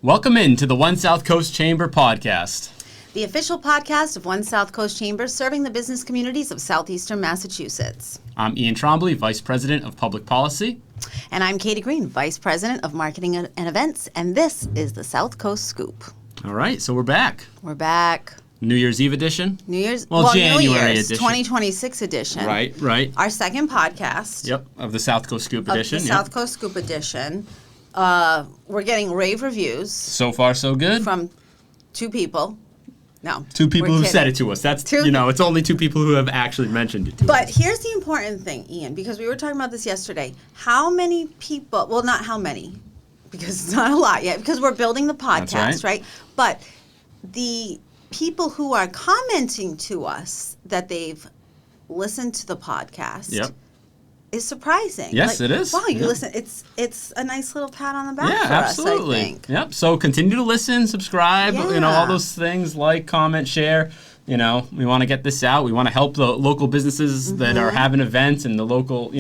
Welcome in to the One South Coast Chamber podcast. The official podcast of One South Coast Chamber serving the business communities of southeastern Massachusetts. I'm Ian Trombly, Vice President of Public Policy. And I'm Katie Greene, Vice President of Marketing and Events, and this is the SouthCoast Scoop. All right, so we're back. We're back. New Year's Eve edition? January New Year's, edition. 2026 edition. Right. Our second podcast. Yep, of the SouthCoast Scoop edition. The SouthCoast Scoop edition. We're getting rave reviews. So far, so good. From two people. No. Two people who said it to us. That's, it's only two people who have actually mentioned it to us. But here's the important thing, Ian, because we were talking about this yesterday. How many people, well, not how many, because it's not a lot yet, because we're building the podcast, right? But the people who are commenting to us that they've listened to the podcast is surprising. Yes, it is. Wow, you listen. It's a nice little pat on the back for absolutely. us, I think. Yep. So continue to listen, subscribe, all those things, like, comment, share. We want to get this out. We want to help the local businesses that are having events and the local,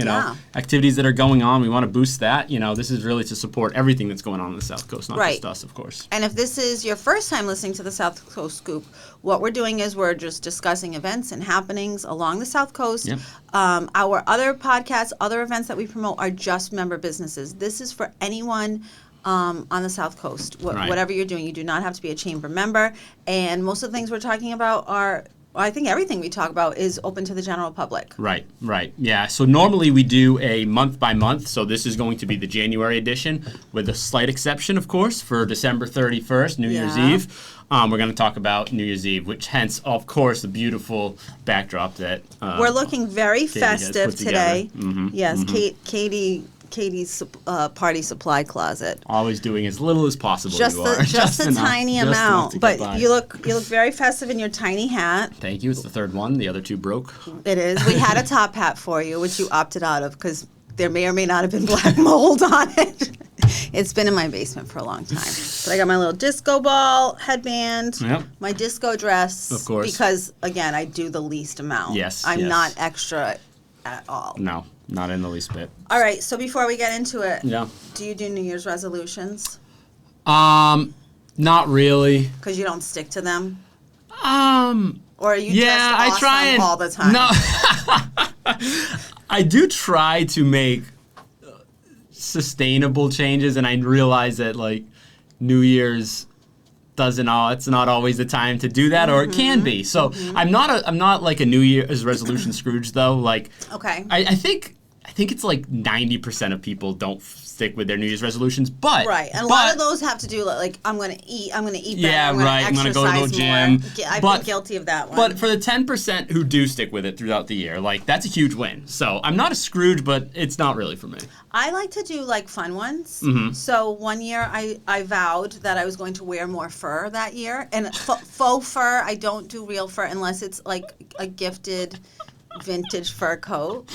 activities that are going on. We want to boost that. This is really to support everything that's going on in the South Coast, not just us, of course. And if this is your first time listening to the South Coast Scoop, what we're doing is we're just discussing events and happenings along the South Coast. Yep. Our other podcasts, other events that we promote are just member businesses. This is for anyone on the South Coast. Whatever you're doing, you do not have to be a chamber member. And most of the things we're talking about I think everything we talk about is open to the general public. Right. Yeah, so normally we do a month by month. So this is going to be the January edition with a slight exception, of course, for December 31st, New Year's Eve. We're going to talk about New Year's Eve, which hence, of course, the beautiful backdrop that we're looking very Katie festive today. Yes, Katie's party supply closet. Always doing as little as possible. Just a tiny amount, but you look very festive in your tiny hat. Thank you. It's the third one. The other two broke. It is. We had a top hat for you, which you opted out of because there may or may not have been black mold on it. It's been in my basement for a long time. But I got my little disco ball headband, my disco dress, of course, because again I do the least amount. I'm not extra at all. No. Not in the least bit. All right, so before we get into it, do you do New Year's resolutions? Not really. Because you don't stick to them? Or are you just awesome I try all the time? No. I do try to make sustainable changes, and I realize that, New Year's it's not always the time to do that, or it can be. So I'm not like a New Year's resolution Scrooge though. Okay. I think it's 90% of people don't stick with their New Year's resolutions, but and a lot of those have to do I'm going to eat better. I'm going to go to the gym. I've been guilty of that one. But for the 10% who do stick with it throughout the year, that's a huge win. So I'm not a Scrooge, but it's not really for me. I like to do fun ones. So one year I vowed that I was going to wear more fur that year, and faux fur. I don't do real fur unless it's a gifted vintage fur coat,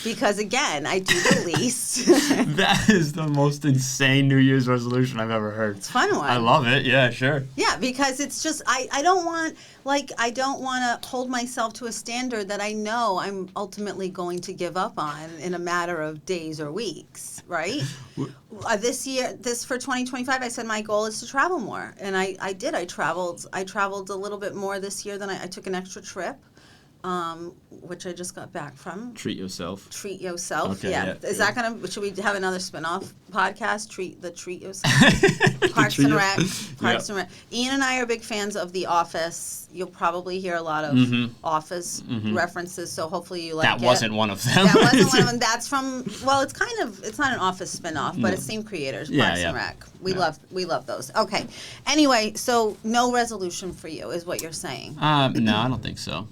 because again I do the least. That is the most insane New Year's resolution I've ever heard. It's a fun one. I love it. Yeah, sure. Yeah, because it's just I don't want to hold myself to a standard that I know I'm ultimately going to give up on in a matter of days or weeks, right? This for 2025, I said my goal is to travel more, and I did. I traveled a little bit more this year than I took an extra trip. Which I just got back from. Treat yourself. Okay, yeah. Is that should we have another spin-off podcast? Treat yourself. Parks and Rec. Parks and Rec. Ian and I are big fans of The Office. You'll probably hear a lot of Office references, so hopefully you like it. That wasn't one of them. That wasn't one of them. That's from, it's not an Office spin-off, but it's same creators, Parks and Rec. We love those. Okay. Anyway, so no resolution for you is what you're saying. No, I don't think so.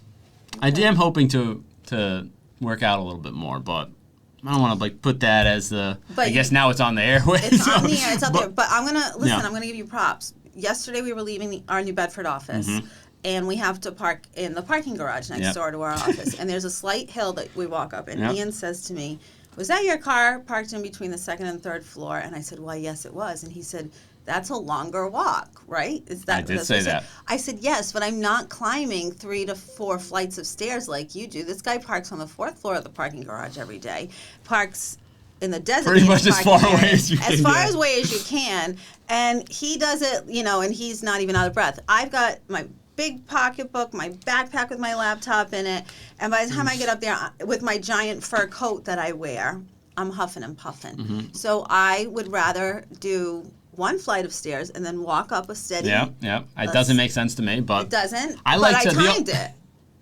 Okay. I am hoping to work out a little bit more, but I don't want to put that as the. I guess now it's on the airways. It's on the air. It's out there. But I'm gonna listen. I'm gonna give you props. Yesterday we were leaving our New Bedford office, and we have to park in the parking garage next door to our office. And there's a slight hill that we walk up, and Ian says to me, "Was that your car parked in between the second and third floor?" And I said, "Why, yes, it was." And he said, "That's a longer walk, right?" I did say that. I said, "Yes, but I'm not climbing 3 to 4 flights of stairs like you do. This guy parks on the 4th floor of the parking garage every day, parks in the designated pretty much as far parking away area, as you can. as far away as you can. And he does it, and he's not even out of breath. I've got my big pocketbook, my backpack with my laptop in it, and by the time I get up there with my giant fur coat that I wear, I'm huffing and puffing. So I would rather do one flight of stairs and then walk up a steady. Yeah. It doesn't make sense to me, but it doesn't. I like but to I timed it.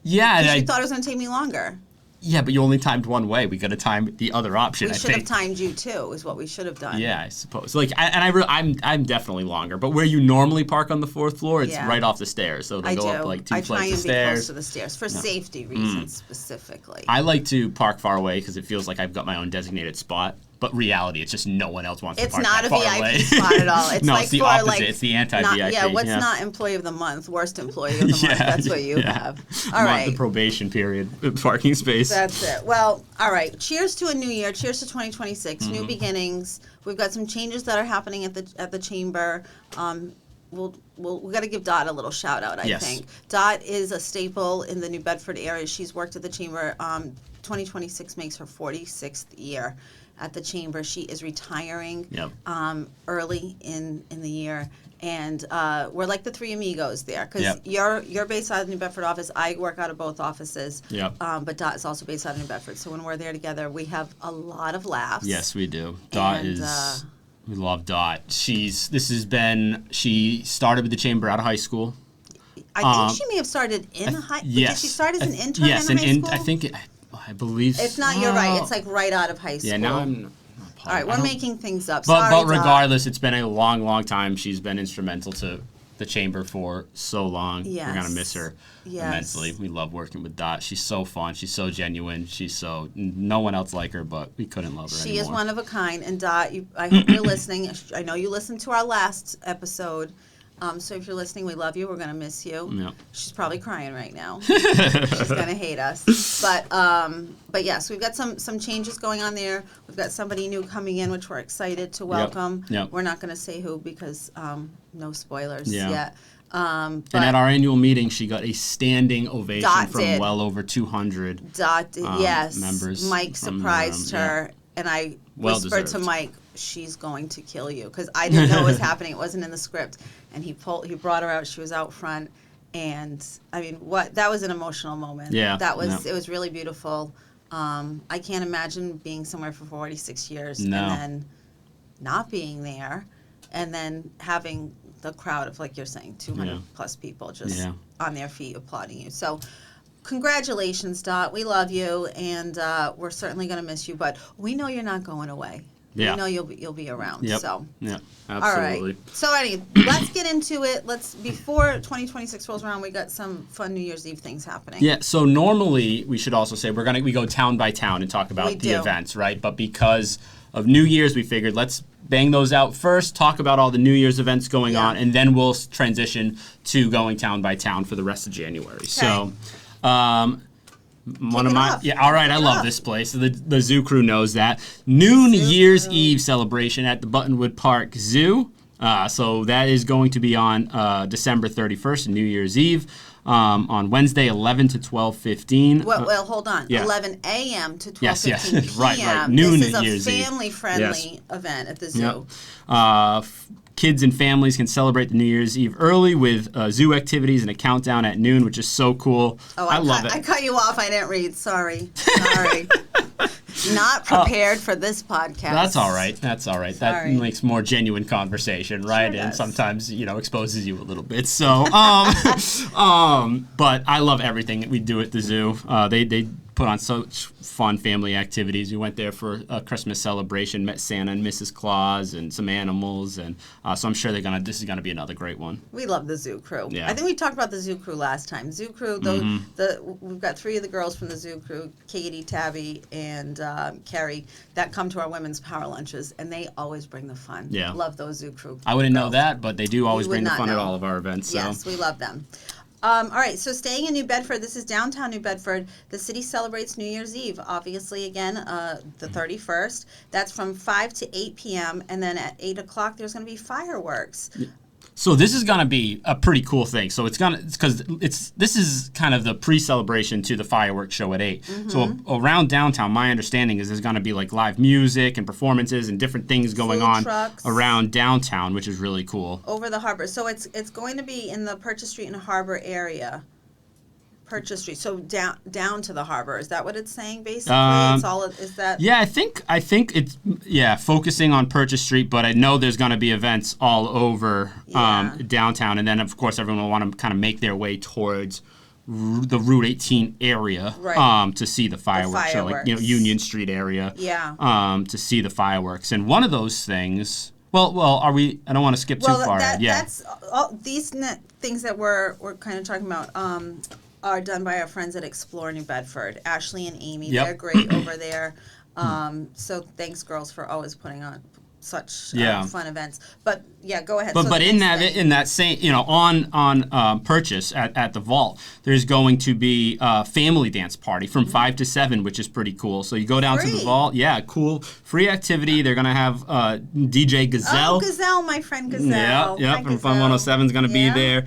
Yeah, because you thought it was going to take me longer. Yeah, but you only timed one way. We got to time the other option. We should have timed you too. Is what we should have done. Yeah, I suppose. I'm definitely longer. But where you normally park on the 4th floor, it's right off the stairs. So they go up like 2 flights of stairs. I try and be close to the stairs for safety reasons specifically. I like to park far away because it feels like I've got my own designated spot. But reality, it's just no one else wants to park that far away. It's not a VIP spot at all. It's no, like it's the for opposite. like It's the anti-VIP. Not employee of the month? Worst employee of the month. That's what you have. All right. The probation period parking space. That's it. Well, all right. Cheers to a new year. Cheers to 2026. New beginnings. We've got some changes that are happening at the chamber. We got to give Dot a little shout out. I think Dot is a staple in the New Bedford area. She's worked at the chamber. 2026 makes her 46th year at the chamber. She is retiring early in the year, and we're like the three amigos there because you're based out of the New Bedford office. I work out of both offices. But Dot is also based out of New Bedford. So when we're there together, we have a lot of laughs. Yes, we do. Dot is. We love Dot. She started with the chamber out of high school. I think she may have started in high. Did she start as an intern in high school? I believe. If not, you're right. It's like right out of high school. Yeah, now I'm. All right, we're making things up. But regardless, it's been a long, long time. She's been instrumental to the chamber for so long. Yes. We're gonna miss her immensely. We love working with Dot. She's so fun. She's so genuine. No one else like her, but we couldn't love her anymore. She is one of a kind. And Dot, I hope you're listening. I know you listened to our last episode. So if you're listening, we love you. We're going to miss you. Yep. She's probably crying right now. She's going to hate us. But yes, we've got some changes going on there. We've got somebody new coming in, which we're excited to welcome. Yep. We're not going to say who because no spoilers yet. And at our annual meeting, she got a standing ovation from well over 200 members. Mike surprised her, and I whispered to Mike, she's going to kill you, because I didn't know what was happening. It wasn't in the script. And he brought her out. She was out front. And, I mean, that was an emotional moment. Yeah. It was really beautiful. I can't imagine being somewhere for 46 years and then not being there, and then having the crowd of, like you're saying, 200 plus people just on their feet applauding you. So congratulations, Dot. We love you, and we're certainly going to miss you, but we know you're not going away. Yeah. We know you'll be around. Yep. So. Yeah, absolutely. All right. So anyway, let's get into it. Before 2026 rolls around, we got some fun New Year's Eve things happening. Yeah. So normally we should also say we go town by town and talk about the events, right? But because of New Year's, we figured let's bang those out first, talk about all the New Year's events going on, and then we'll transition to going town by town for the rest of January. Okay. So. All right, I love this place. The zoo crew knows that. Noon New Year's Eve celebration at the Buttonwood Park Zoo. So that is going to be on December 31st, New Year's Eve, on Wednesday, 11 to 12:15. Well, hold on. 11 a.m. to 12:15 p.m. Right. Noon This is New Year's Eve. family-friendly event at the zoo. Yep. Kids and families can celebrate the New Year's Eve early with zoo activities and a countdown at noon, which is so cool. Oh, I love it. I cut you off. I didn't read. Sorry. Not prepared for this podcast. That's all right. Sorry. That makes more genuine conversation, right? Sure and does. sometimes, exposes you a little bit. So, but I love everything that we do at the zoo. They put on such fun family activities. We went there for a Christmas celebration, met Santa and Mrs. Claus and some animals, and so I'm sure this is gonna be another great one. We love the zoo crew. Yeah. I think we talked about the zoo crew last time. Zoo crew, we've got 3 of the girls from the zoo crew, Katie, Tabby, and Carrie, that come to our women's power lunches, and they always bring the fun. Yeah. Love those zoo crew. I wouldn't know that, but they do always bring the fun at all of our events. So. Yes, we love them. All right, so staying in New Bedford, this is downtown New Bedford. The city celebrates New Year's Eve, obviously, again, the 31st. That's from 5 to 8 p.m., and then at 8 o'clock, there's going to be fireworks. So this is gonna be a pretty cool thing. So this is kind of the pre-celebration to the fireworks show at 8. Mm-hmm. So around downtown, my understanding is there's gonna be like live music and performances and different things going on around downtown, which is really cool. Over the harbor. So it's going to be in the Purchase Street and Harbor area. Purchase Street, so down to the harbor. Is that what it's saying basically? Is that? Yeah, I think it's focusing on Purchase Street, but I know there's going to be events all over downtown, and then of course everyone will want to kind of make their way towards the Route 18 area to see the fireworks. So like Union Street area. Yeah. To see the fireworks, and one of those things. Well, are we? I don't want to skip too far. That's all these things that we're kind of talking about. Are done by our friends at Explore New Bedford, Ashley and Amy. Yep. They're great over there. So thanks, girls, for always putting on such fun events. But go ahead. But in that same on Purchase at the Vault, there's going to be a family dance party from 5 to 7, which is pretty cool. So you go down to the Vault, cool, free activity. They're gonna have DJ Gazelle. Oh, Gazelle, my friend Gazelle. Yeah, from Fun 107 is gonna be there.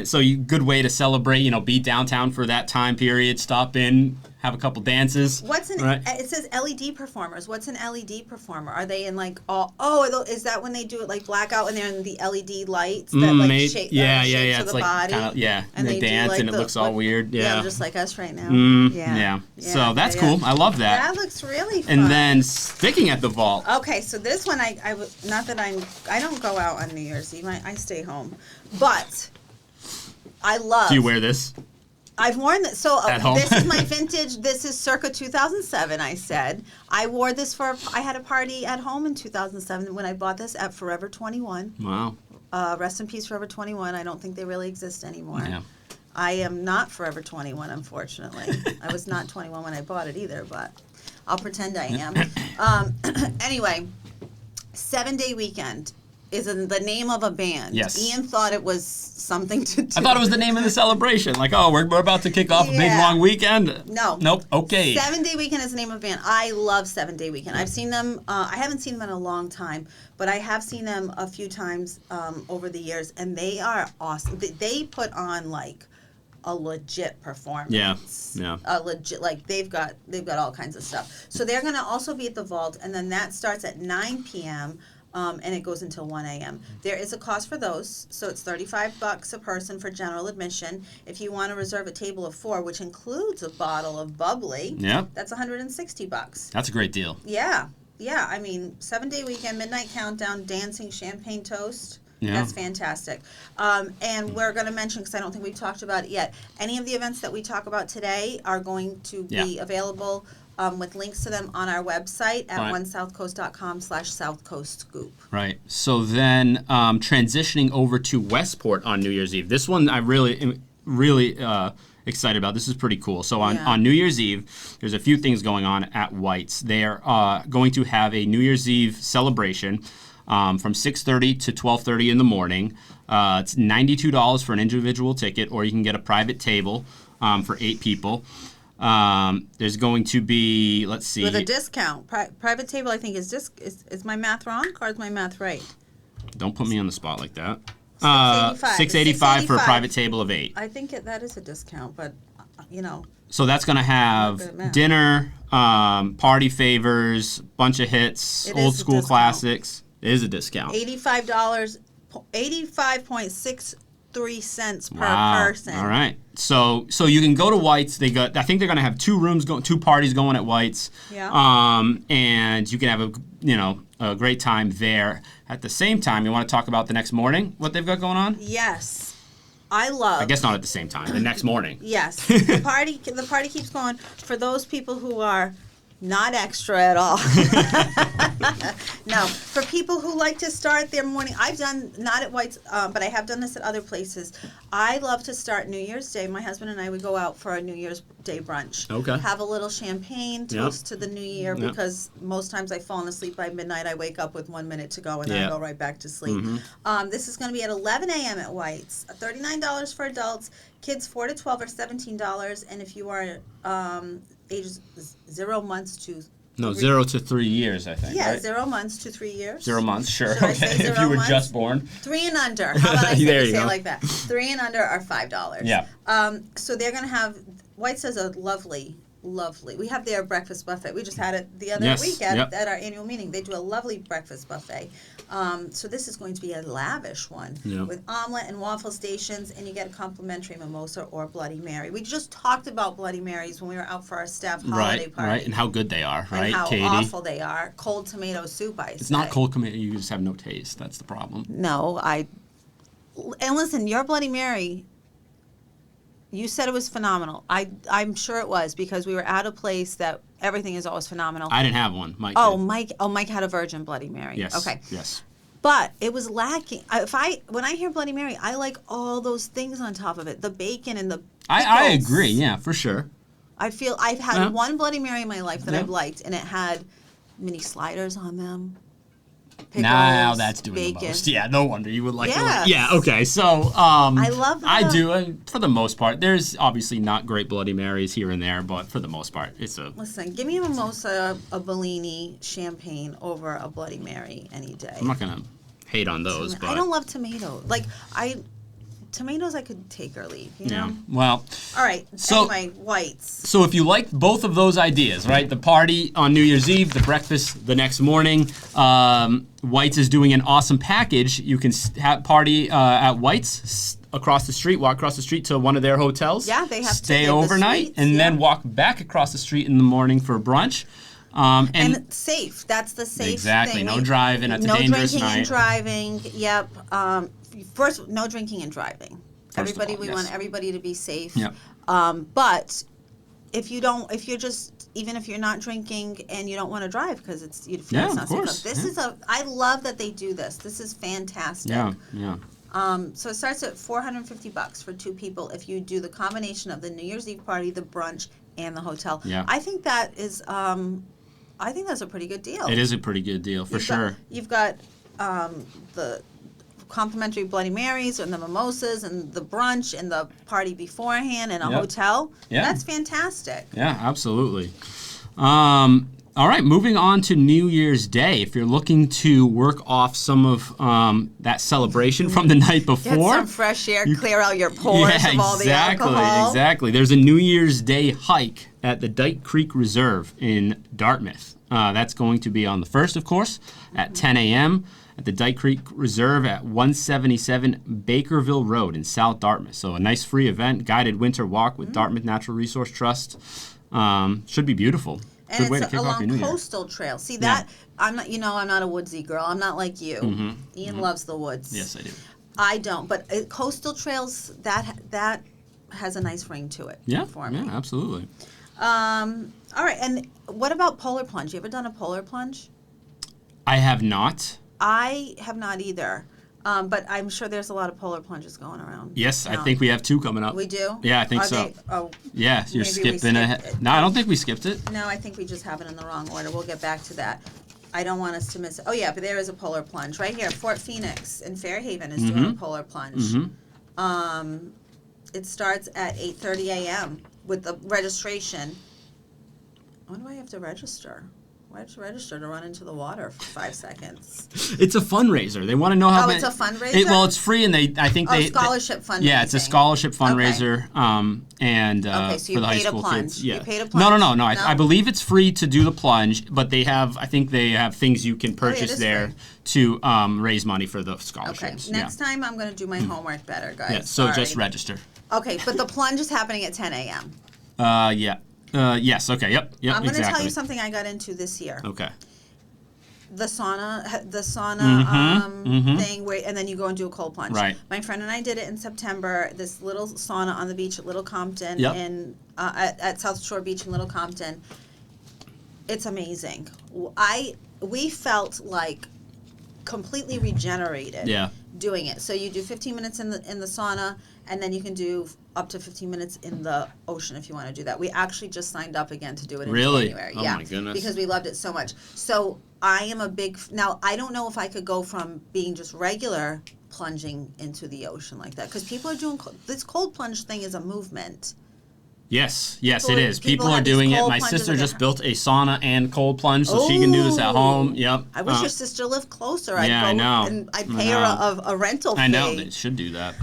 So good way to celebrate. Be downtown for that time period. Stop in. Have a couple dances. It says LED performers. What's an LED performer? Are they in like all? Oh, is that when they do it like blackout and they're in the LED lights that shake? Yeah. To it's the like body. And they dance and it looks all weird. Yeah. Just like us right now. So that's cool. I love that. That looks really fun. And then sticking at the Vault. Okay, so this one I don't go out on New Year's Eve. I stay home, but I love. Do you wear this? I've worn this. So at home? This is my vintage. This is circa 2007, I said. I wore this I had a party at home in 2007 when I bought this at Forever 21. Wow. Rest in peace, Forever 21. I don't think they really exist anymore. Yeah. I am not Forever 21, unfortunately. I was not 21 when I bought it either, but I'll pretend I am. Anyway, 7-Day Weekend is the name of a band. Yes. Ian thought it was something to do. I thought it was the name of the celebration. Like, we're about to kick off a big long weekend. No. Nope. Okay. 7-Day Weekend is the name of a band. I love 7-Day Weekend. I've seen them. I haven't seen them in a long time, but I have seen them a few times over the years, and they are awesome. They put on like a legit performance. Yeah. A legit, like they've got all kinds of stuff. So they're going to also be at the Vault, and then that starts at 9 p.m. And it goes until 1 a.m. There is a cost for those, so it's $35 a person for general admission. If you want to reserve a table of 4, which includes a bottle of bubbly, that's $160. That's a great deal. Yeah. I mean, 7-Day Weekend, midnight countdown, dancing, champagne toast. Yeah. That's fantastic. And we're going to mention, because I don't think we've talked about it yet, any of the events that we talk about today are going to be available with links to them on our website at onesouthcoast.com/SouthCoast Scoop. Right. So then transitioning over to Westport on New Year's Eve. This one I really excited about. This is pretty cool. So on New Year's Eve, there's a few things going on at White's. They're going to have a New Year's Eve celebration from 6:30 to 12:30 in the morning. It's $92 for an individual ticket, or you can get a private table for 8 people. There's going to be, let's see. With a discount. Private table, I think, is my math wrong, or is my math right? Don't put me on the spot like that. $685 for a private table of 8. I think that is a discount, but, So that's going to have dinner, party favors, bunch of hits, old school classics. It is a discount. $85, 85.63 cents per person. All right. So you can go to White's. I think they're going to have 2 parties going at White's. Yeah. And you can have a great time there. At the same time, you want to talk about the next morning, what they've got going on? Yes. I guess not at the same time. The next morning. Yes. The party keeps going for those people who are not extra at all. No, for people who like to start their morning, I've done, not at White's, but I have done this at other places. I love to start New Year's Day. My husband and I would go out for a New Year's Day brunch. Okay. Have a little champagne, toast to the new year, because most times I've fallen asleep by midnight. I wake up with 1 minute to go, and then I go right back to sleep. Mm-hmm. This is going to be at 11 a.m. at White's. $39 for adults. Kids 4 to 12 are $17, and if you are ages 0 months to No, 0 to 3 years, I think. Yeah, right? 0 months to 3 years. 0 months, sure. Should I say Okay, 0 if you were months? just born. 3 and under. How about I say, There you say go. it like that? 3 and under are $5. Yeah. So they're going to have, White's is a lovely, we have their breakfast buffet. We just had it the other week at our annual meeting. They do a lovely breakfast buffet. So this is going to be a lavish one with omelet and waffle stations, and you get a complimentary mimosa or Bloody Mary. We just talked about Bloody Marys when we were out for our staff holiday party. Right, and how good they are, right, and how Katie? awful they are. Cold tomato soup, I say. It's not cold tomato, you just have no taste. That's the problem. No, and listen, your Bloody Mary, you said it was phenomenal. I'm sure it was, because we were at a place that everything is always phenomenal. I didn't have one. Mike did. Mike had a virgin Bloody Mary. Yes. Okay. Yes. But it was lacking. When I hear Bloody Mary, I like all those things on top of it, the bacon and the pickles. I agree. Yeah, for sure. I feel I've had one Bloody Mary in my life that I've liked, and it had mini sliders on them. Pickles, now that's doing bacon. the most. Yeah, no wonder you would like. Yes. Yeah. Okay. So I love that. I do, and for the most part, there's obviously not great Bloody Marys here and there, but for the most part, it's a. Listen, give me a mimosa, a Bellini, champagne over a Bloody Mary any day. I'm not gonna hate on those, but I don't love tomatoes. Tomatoes I could take or leave, you know? Well. All right, so, anyway, White's. So if you liked both of those ideas, right? The party on New Year's Eve, the breakfast the next morning, White's is doing an awesome package. You can party at White's across the street, walk across the street to one of their hotels. Yeah, they have stay overnight, and then walk back across the street in the morning for brunch. And safe. That's the safe exactly. thing. No driving. That's a dangerous night. No drinking and driving. Yep. First, no drinking and driving. We want everybody to be safe. Yep. But even if you're not drinking and you don't want to drive because you feel it's not safe. I love that they do this. This is fantastic. Yeah. So it starts at $450 for 2 people if you do the combination of the New Year's Eve party, the brunch, and the hotel. Yeah. I think that is. I think that's a pretty good deal. It is a pretty good deal for sure. You've got the complimentary Bloody Marys and the mimosas and the brunch and the party beforehand and a hotel. Yeah. That's fantastic. Yeah, absolutely. All right, moving on to New Year's Day. If you're looking to work off some of that celebration from the night before. Get some fresh air, clear out your pores of all the alcohol. Exactly. There's a New Year's Day hike at the Dyke Creek Reserve in Dartmouth. That's going to be on the 1st, of course, at 10 a.m. at the Dyke Creek Reserve at 177 Bakerville Road in South Dartmouth. So a nice free event, guided winter walk with Dartmouth Natural Resource Trust. Should be beautiful. And Good way to it's kick off your New Year. coastal trail. See that? I'm not a woodsy girl. I'm not like you. Mm-hmm. Ian loves the woods. Yes, I do. I don't, but coastal trails, that has a nice ring to it for me. Yeah, absolutely. All right, and what about polar plunge? You ever done a polar plunge? I have not. I have not either, but I'm sure there's a lot of polar plunges going around. Yes, I think we have 2 coming up. We do? Yeah, I think so. Yeah, you're skipping ahead. No, I don't think we skipped it. No, I think we just have it in the wrong order. We'll get back to that. I don't want us to miss it. Oh, yeah, but there is a polar plunge. Right here, Fort Phoenix in Fairhaven is doing a polar plunge. Mm-hmm. It starts at 8:30 a.m. with the registration. When do I have to register? Why have to register to run into the water for 5 seconds? It's a fundraiser. They want to know how many. It's a fundraiser? Well, it's free, and I think scholarship fundraising. Yeah, it's a scholarship fundraiser, and so you for the high school plunge. kids. Yeah. You paid a plunge? No. I believe it's free to do the plunge, but they have things you can purchase there to raise money for the scholarships. Okay. Next time I'm going to do my homework better, guys. Yeah. So just register. Okay, but the plunge is happening at 10 a.m. Yeah. Yes. Okay. Yep. I'm going to tell you something I got into this year. Okay. The sauna thing, and then you go and do a cold plunge. Right. My friend and I did it in September. This little sauna on the beach at Little Compton, at South Shore Beach in Little Compton. It's amazing. We felt like completely regenerated. Doing it. So you do 15 minutes in the sauna, and then you can do up to 15 minutes in the ocean if you want to do that. We actually just signed up again to do it in January. Oh my goodness. Because we loved it so much. So I am now I don't know if I could go from being just regular plunging into the ocean like that, because people are doing this cold plunge thing is a movement. Yes, it is. People are doing it. My sister just built a sauna and cold plunge, so she can do this at home. Yep. I wish your sister lived closer. I'd yeah, go I know. And I'd pay her a rental fee. I know. They should do that.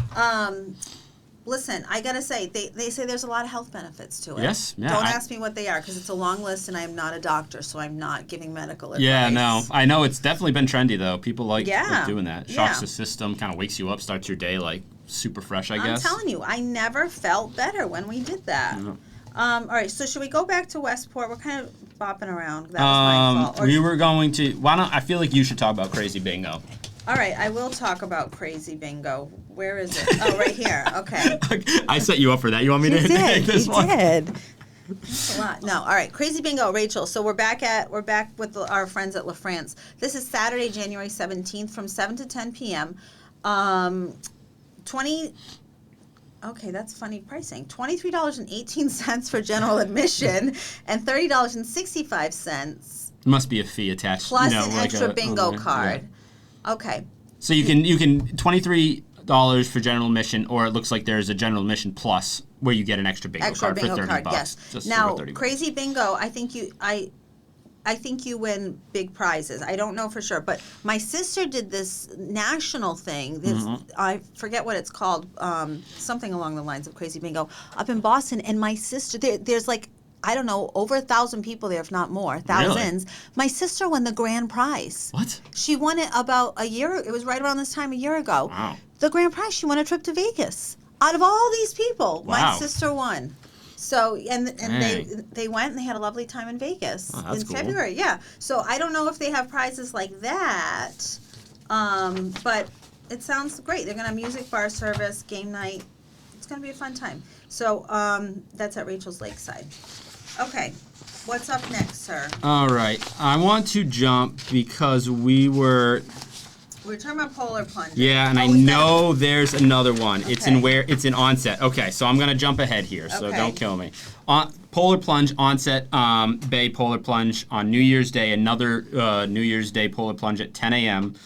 Listen, I gotta say, they say there's a lot of health benefits to it. Yes, yeah. Don't ask me what they are, because it's a long list, and I am not a doctor, so I'm not giving medical advice. Yeah, no. I know it's definitely been trendy, though. People like doing that. Shocks the system, kind of wakes you up, starts your day, like, super fresh, I guess. I'm telling you, I never felt better when we did that. Yeah. All right, so should we go back to Westport? We're kind of bopping around. That was my fault. We were going to... Why don't... I feel like you should talk about Crazy Bingo. All right, I will talk about Crazy Bingo. Where is it? Oh, right here. Okay. I set you up for that. You want me to take this one? You did. That's a lot. No. All right. Crazy Bingo, Rachel. So we're back with our friends at La France. This is Saturday, January 17th from 7 to 10 p.m. Okay, that's funny pricing. $23.18 for general admission and $30.65. Must be a fee attached. Plus an extra bingo card. Yeah. Okay. So you can $23 for general admission, or it looks like there's a general admission plus where you get an extra bingo card for $30. Yes. Just now, $30. Crazy Bingo, I think you win big prizes. I don't know for sure, but my sister did this national thing. I forget what it's called, something along the lines of Crazy Bingo, up in Boston. And my sister, there's like, I don't know, over 1,000 people there, if not more, thousands. Really? My sister won the grand prize. What? She won it about a year. It was right around this time a year ago. Wow. The grand prize. She won a trip to Vegas. Out of all these people, my sister won. So and they went and they had a lovely time in Vegas in February. Yeah. So I don't know if they have prizes like that, but it sounds great. They're gonna have music, bar service, game night. It's gonna be a fun time. So that's at Rachel's Lakeside. Okay. What's up next, sir? All right. I want to jump because we're talking about polar plunge. Yeah, and I know there's another one. Okay. It's in Onset. Okay, so I'm gonna jump ahead here, so don't kill me. Polar plunge, Onset Bay Polar Plunge on New Year's Day. Another New Year's Day Polar Plunge at 10 a.m.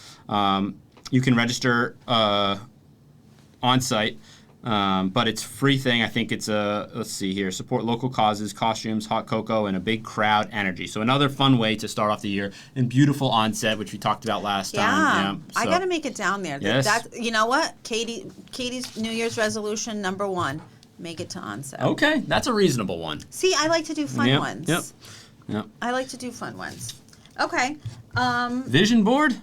You can register on site. But it's a free thing. I think it's let's see here, support local causes, costumes, hot cocoa, and a big crowd energy. So another fun way to start off the year. And beautiful Onset, which we talked about last time. Yeah, so. I got to make it down there. Yes. You know what? Katie's New Year's resolution number 1, make it to Onset. Okay, that's a reasonable one. See, I like to do fun ones. Yep. I like to do fun ones. Okay. Vision board?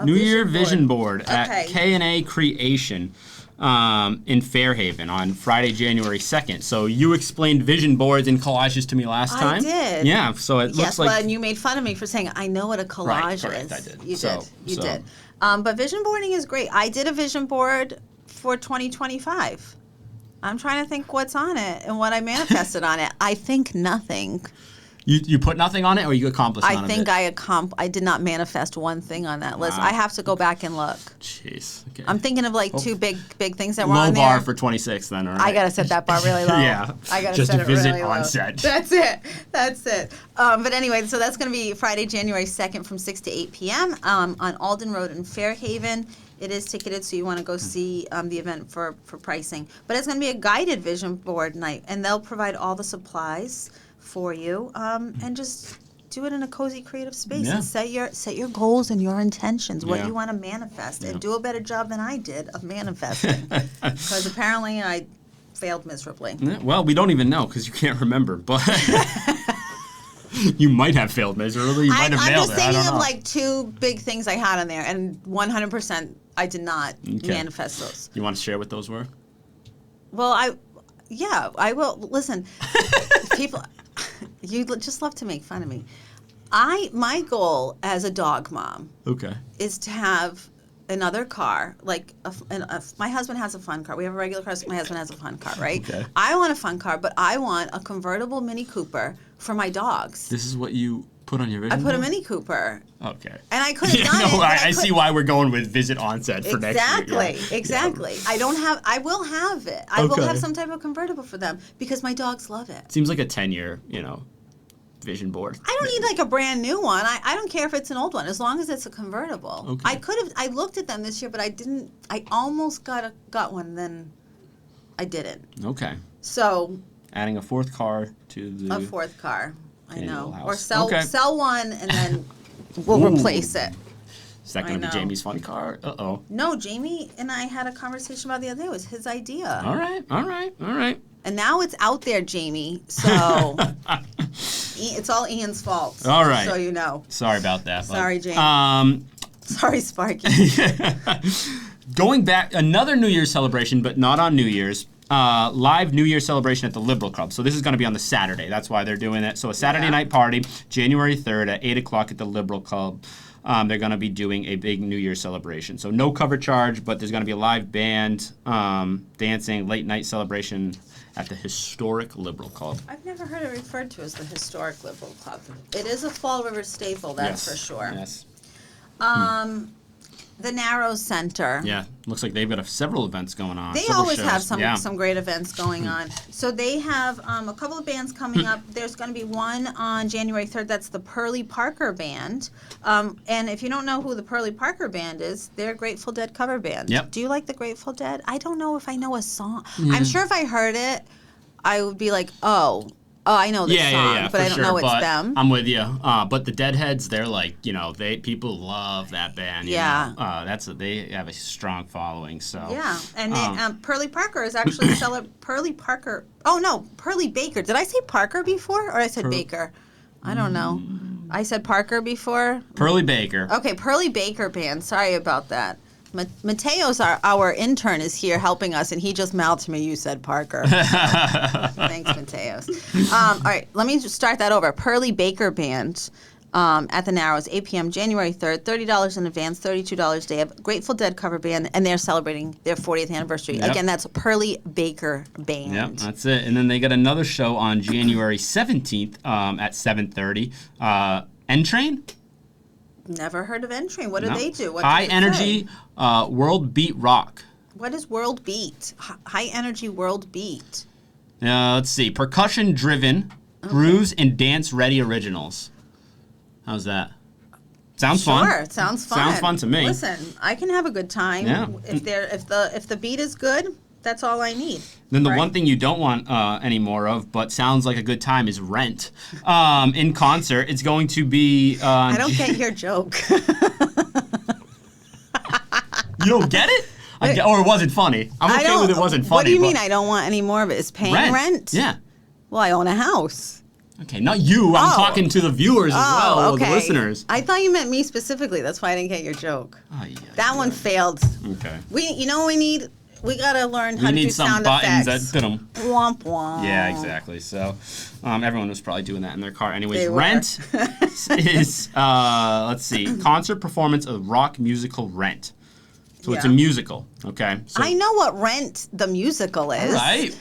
New Year Vision board at K&A Creation. In Fairhaven on Friday, January 2nd. So you explained vision boards and collages to me last time. I did. Yeah, so it looks like... Yes, and you made fun of me for saying, I know what a collage is. Correct, I did. You did. But vision boarding is great. I did a vision board for 2025. I'm trying to think what's on it and what I manifested on it. I think nothing. You put nothing on it, or you accomplished none of it? I did not manifest one thing on that list. I have to go back and look. Jeez. Okay. I'm thinking of like 2 big things that were on there. Low bar for 26 then, all right? I got to set that bar really low. Yeah. I got to set it really low. Just to visit on set. That's it. But anyway, so that's going to be Friday, January 2nd from 6 to 8 p.m. On Alden Road in Fairhaven. It is ticketed, so you want to go see the event for pricing. But it's going to be a guided vision board night, and they'll provide all the supplies for you, and just do it in a cozy, creative space and set your goals and your intentions, what you want to manifest, and do a better job than I did of manifesting, because apparently I failed miserably. Well, we don't even know because you can't remember, but you might have failed miserably. You might have nailed it. I'm just thinking of like 2 big things I had on there, and 100% I did not manifest those. You want to share what those were? Well, I will. Listen, people. You just love to make fun of me. My goal as a dog mom is to have another car, like my husband has a fun car. We have a regular car. My husband has a fun car, right? Okay. I want a fun car, but I want a convertible Mini Cooper for my dogs. This is what you put on your vision board? I put a Mini Cooper. Okay. And I could have done it. I see why we're going with visit Onset for next year. Exactly. Yeah. I will have it. I will have some type of convertible for them because my dogs love it. Seems like a 10-year, vision board. I don't need like a brand new one. I don't care if it's an old one as long as it's a convertible. Okay. I looked at them this year, but I didn't. I almost got one, then I didn't. Okay. So Adding a fourth car to the... A fourth car. I know. house. Or sell Okay. sell one and then we'll replace it. Is that going to be Jamie's fun car? Uh-oh. No, Jamie and I had a conversation about the other day. It was his idea. All right. And now it's out there, Jamie. So it's all Ian's fault. All right. So you know. Sorry about that. Sorry, Jamie. Sorry, Sparky. Going back, another New Year's celebration, but not on New Year's. Live New Year celebration at the Liberal Club. So this is going to be on the Saturday. That's why they're doing it. So a Saturday night party, January 3rd at 8 o'clock at the Liberal Club. They're going to be doing a big New Year celebration. So no cover charge, but there's going to be a live band, dancing, late night celebration at the historic Liberal Club. I've never heard it referred to as the historic Liberal Club. It is a Fall River staple, that's for sure. Yes. The Narrows Center. Yeah, looks like they've got several events going on. They always have some great events going on. So they have a couple of bands coming up. There's going to be one on January 3rd. That's the Pearly Parker Band. And if you don't know who the Pearly Parker Band is, they're a Grateful Dead cover band. Yep. Do you like the Grateful Dead? I don't know if I know a song. I'm sure if I heard it, I would be like, oh, I know this song, but I don't know it's them. I'm with you. But the Deadheads, they're like, people love that band. They have a strong following. So yeah, and Pearly Parker is actually Pearly Parker. Oh no, Pearly Baker. Did I say Parker before, or I said Baker? I don't know. I said Parker before. Pearly Baker. Okay, Pearly Baker band. Sorry about that. Mateo's our intern is here helping us, and he just mouthed to me, "You said Parker." Thanks, Mateos. All right, let me just start that over. Pearly Baker Band at the Narrows, 8 p.m. January 3rd, $30 in advance, $32 day. Of Grateful Dead cover band, and they're celebrating their 40th anniversary. Yep. Again, that's Pearly Baker Band. Yep, that's it. And then they got another show on January 17th at 7:30. N-Train? Never heard of N-Train. What do they do? What High Energy World Beat Rock. What is World Beat? High Energy World Beat. Let's see. Percussion driven, grooves and dance ready originals. How's that? Sounds fun. Sure, it sounds fun. Sounds fun to me. Listen, I can have a good time. Yeah. If the beat is good, that's all I need. Then the one thing you don't want any more of, but sounds like a good time, is Rent. In concert, it's going to be... I don't get your joke. You don't get it? Or it wasn't funny? I'm okay with it wasn't funny. What do you mean I don't want any more of it? Is paying rent? Yeah. Well, I own a house. Okay, not you. I'm talking to the viewers as well, or the listeners. I thought you meant me specifically. That's why I didn't get your joke. That one failed. Okay. You know what we need? We gotta learn how to do sound effects. We need some buttons that womp womp. Yeah, exactly. So, everyone was probably doing that in their car. Anyways, They were. Rent is let's see, concert performance of rock musical Rent. So it's a musical. Okay. So, I know what Rent the musical is. Right.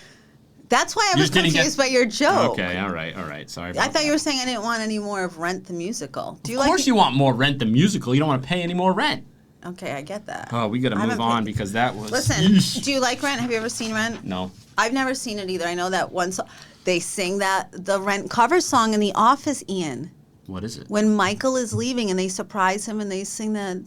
That's why I was confused by your joke. Okay. All right. Sorry. About I thought you were saying I didn't want any more of Rent the musical. Of course, you want more Rent the musical. You don't want to pay any more rent. Okay, I get that. Oh, we got to move on because that was... Listen, do you like Rent? Have you ever seen Rent? No. I've never seen it either. I know that one song. They sing the Rent cover song in The Office, Ian. What is it? When Michael is leaving and they surprise him and they sing that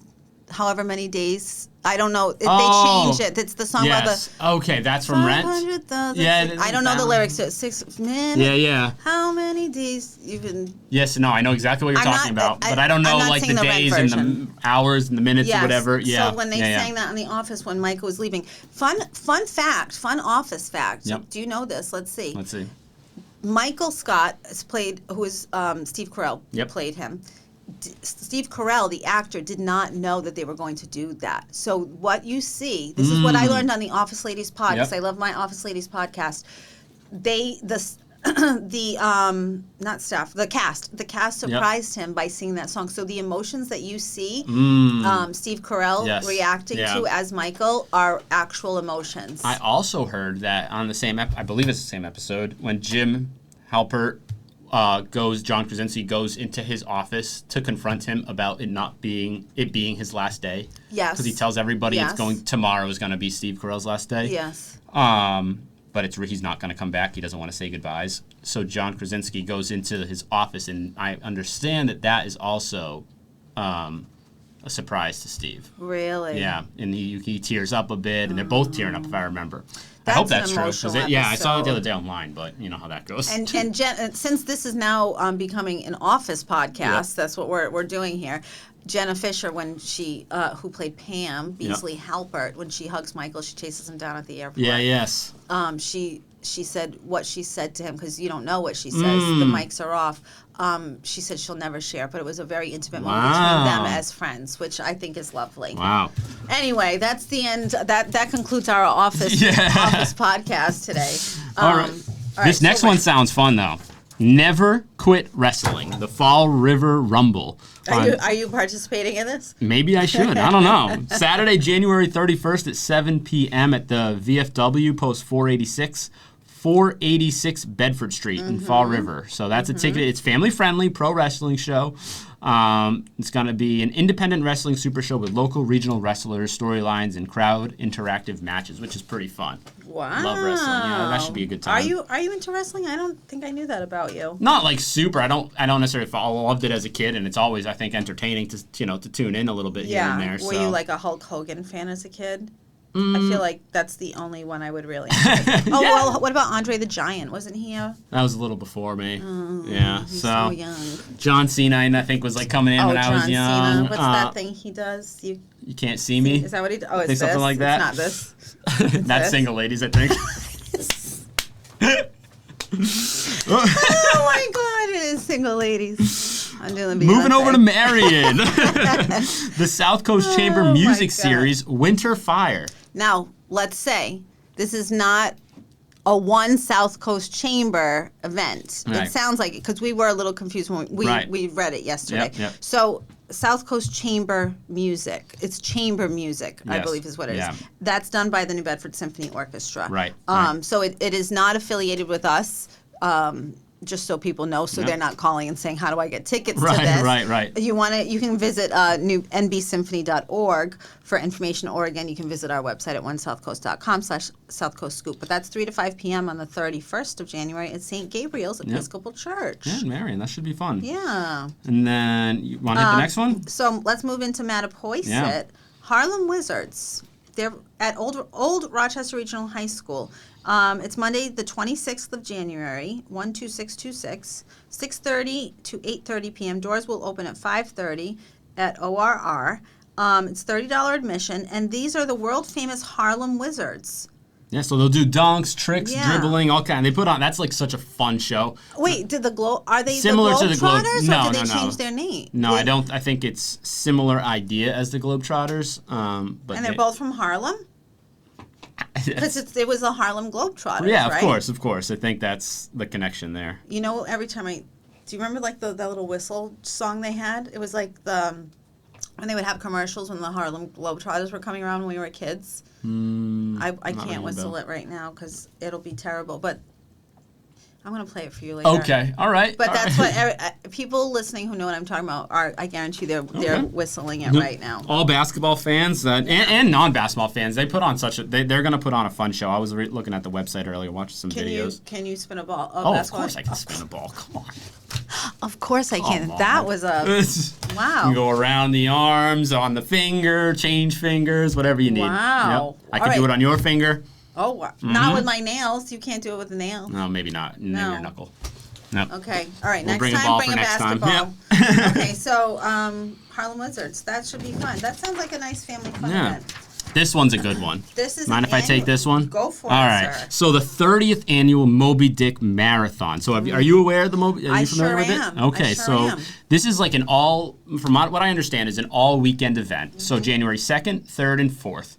however many days. I don't know. They change it. It's the song about the... Okay, that's from Rent? 500,000. Yeah. I don't know the lyrics to it. 6 minutes. Yeah. How many days you've been... Yes, no, I know exactly what you're talking about. But I don't know like the days and the hours and the minutes or whatever. Yeah. So when they sang that in The Office when Michael was leaving. Fun office fact. Yep. Do you know this? Let's see. Let's see. Michael Scott who is Steve Carell, played him. Steve Carell, the actor, did not know that they were going to do that. So what you see, this is what I learned on the Office Ladies podcast. I love my Office Ladies podcast. The cast surprised him by singing that song. So the emotions that you see Steve Carell reacting to as Michael are actual emotions. I also heard that on the same, I believe it's the same episode, when Jim Halpert John Krasinski goes into his office to confront him about it being his last day. Yes. Because he tells everybody tomorrow is going to be Steve Carell's last day. Yes. But he's not going to come back. He doesn't want to say goodbyes. So John Krasinski goes into his office, and I understand that is also a surprise to Steve. Really? Yeah, and he tears up a bit, and they're both tearing up if I remember. I That's hope that's an true. emotional I saw it the episode. other day online, but you know how that goes. And Jen, since this is now becoming an Office podcast, that's what we're doing here. Jenna Fisher, when she who played Pam Beasley Halpert, when she hugs Michael, she chases him down at the airport. Yeah, yes. She said what she said to him, because you don't know what she says. The mics are off. She said she'll never share, but it was a very intimate moment between them as friends, which I think is lovely. Wow. Anyway, that's the end. That concludes our Office podcast today. All right. This next one sounds fun, though. Never Quit Wrestling, the Fall River Rumble. Are you participating in this? Maybe I should. I don't know. Saturday, January 31st at 7 p.m. at the VFW, Post 486 Bedford Street in Fall River. So that's a ticket. It's family-friendly pro wrestling show. It's going to be an independent wrestling super show with local regional wrestlers, storylines, and crowd interactive matches, which is pretty fun. Wow. Love wrestling. Yeah, that should be a good time. Are you into wrestling? I don't think I knew that about you. Not like super. I don't necessarily follow. I loved it as a kid, and it's always, I think, entertaining to tune in a little bit here and there. Were you like a Hulk Hogan fan as a kid? I feel like that's the only one I would really enjoy. Well, what about Andre the Giant? Wasn't he a... That was a little before me. He's so young. John Cena, I think, was like coming in when I was young. John Cena. What's that thing he does? You can't see me? Is that what he does? Oh, it's something like that? It's not this. That's Single Ladies, I think. Oh my God, it is Single Ladies. I'm doing Moving over to Marion. The South Coast Chamber Music Series, Winter Fire. Now, let's say this is not a one South Coast Chamber event. Right. It sounds like it, because we were a little confused when we read it yesterday. Yep. So, South Coast Chamber Music. It's chamber music, I Yes. believe is what it is. Yeah. That's done by the New Bedford Symphony Orchestra. Right. So it is not affiliated with us. Just so people know, so they're not calling and saying, "How do I get tickets to this?" Right. You can visit nbsymphony.org for information. Or again, you can visit our website at onesouthcoast.com/SouthCoast Scoop. But that's 3 to 5 p.m. on the 31st of January at St. Gabriel's Episcopal Church. Yeah, Marion, that should be fun. Yeah. And then, you want to hit the next one? So let's move into Mattapoisett. Yeah. Harlem Wizards. They're at Old Rochester Regional High School. It's Monday, the 26th of January, 12626, 6:30 to 8:30 p.m. Doors will open at 5:30 at ORR. It's $30 admission, and these are the world-famous Harlem Wizards. Yeah, so they'll do dunks, tricks, dribbling, all kind. They put on. That's like such a fun show. Wait, are they similar the to the Globe? Globetrotters, No, or did they no. change their name? No, I don't. I think it's similar idea as the Globetrotters. But And they're both from Harlem? Because it was the Harlem Globetrotters, yeah, right? of course. I think that's the connection there. You know, every time do you remember like that little whistle song they had? It was like when they would have commercials when the Harlem Globetrotters were coming around when we were kids. I can't whistle it right now because it'll be terrible, but I'm going to play it for you later. Okay, all right. But that's what people listening who know what I'm talking about are. I guarantee they're whistling it right now. All basketball fans and non-basketball fans, they put on they're going to put on a fun show. I was looking at the website earlier, watching some videos. Can you spin a ball? Of course I can spin a ball. Come on. Of course I can. Come That on. was a wow. You can go around the arms, on the finger, change fingers, whatever you need. Wow. Yep. I can do it on your finger. Oh, wow. Not with my nails. You can't do it with a nail. No, maybe not. Maybe your knuckle. No. Okay. All right. We'll Next bring a time, ball bring for a next time. basketball. Yep. Okay. So, Harlem Wizards. That should be fun. That sounds like a nice family fun event. This one's a good one. This is Mind if I take this one? Go for it, All right. sir. So the 30th annual Moby Dick Marathon. So are you aware of the Moby? Are you familiar with it? Okay. This is like from what I understand, is an all-weekend event. So January 2nd, 3rd, and 4th.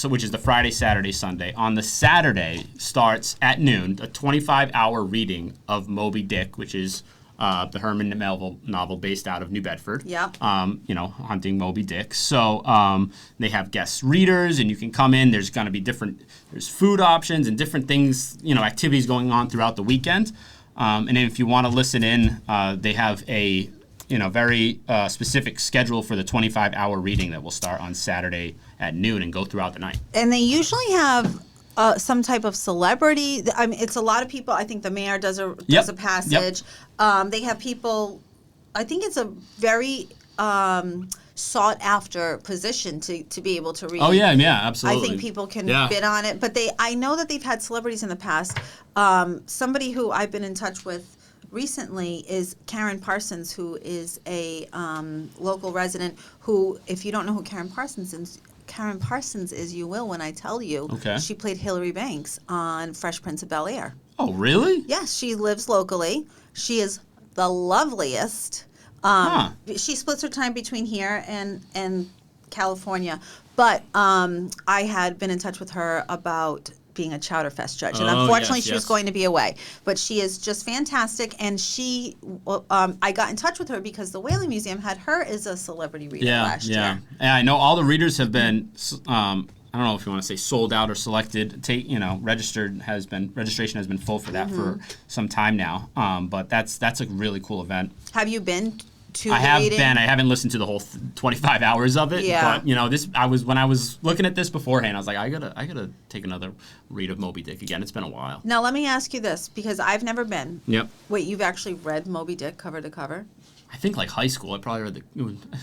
Which is the Friday, Saturday, Sunday. On the Saturday starts at noon a 25-hour reading of Moby Dick, which is the Herman Melville novel based out of New Bedford. Yep. Hunting Moby Dick. So they have guest readers, and you can come in. There's going to be there's food options and different things, activities going on throughout the weekend. And then if you want to listen in, they have a very specific schedule for the 25-hour reading that will start on Saturday at noon and go throughout the night. And they usually have some type of celebrity. I mean, it's a lot of people. I think the mayor does a passage. They have people. I think it's a very sought after position to be able to read. Oh yeah, absolutely. I think people can bid on it, but I know that they've had celebrities in the past. Somebody who I've been in touch with recently is Karen Parsons, who is a local resident who, if you don't know who Karen Parsons is, you will when I tell you. Okay. She played Hilary Banks on Fresh Prince of Bel-Air. Oh, really? Yes, she lives locally. She is the loveliest. She splits her time between here and California. But I had been in touch with her about being a Chowderfest judge. And unfortunately, she was going to be away. But she is just fantastic. And I got in touch with her because the Whaling Museum had her as a celebrity reader last year. Yeah, I know all the readers have been, I don't know if you want to say sold out or selected. Registration has been full for that for some time now. But that's a really cool event. Have you been to I have reading? been. I haven't listened to the whole 25 hours of it. Yeah. But when I was looking at this beforehand, I was like, I gotta take another read of Moby Dick again. It's been a while. Now let me ask you this, because I've never been. Yep. Wait, you've actually read Moby Dick cover to cover? I think like high school, I probably read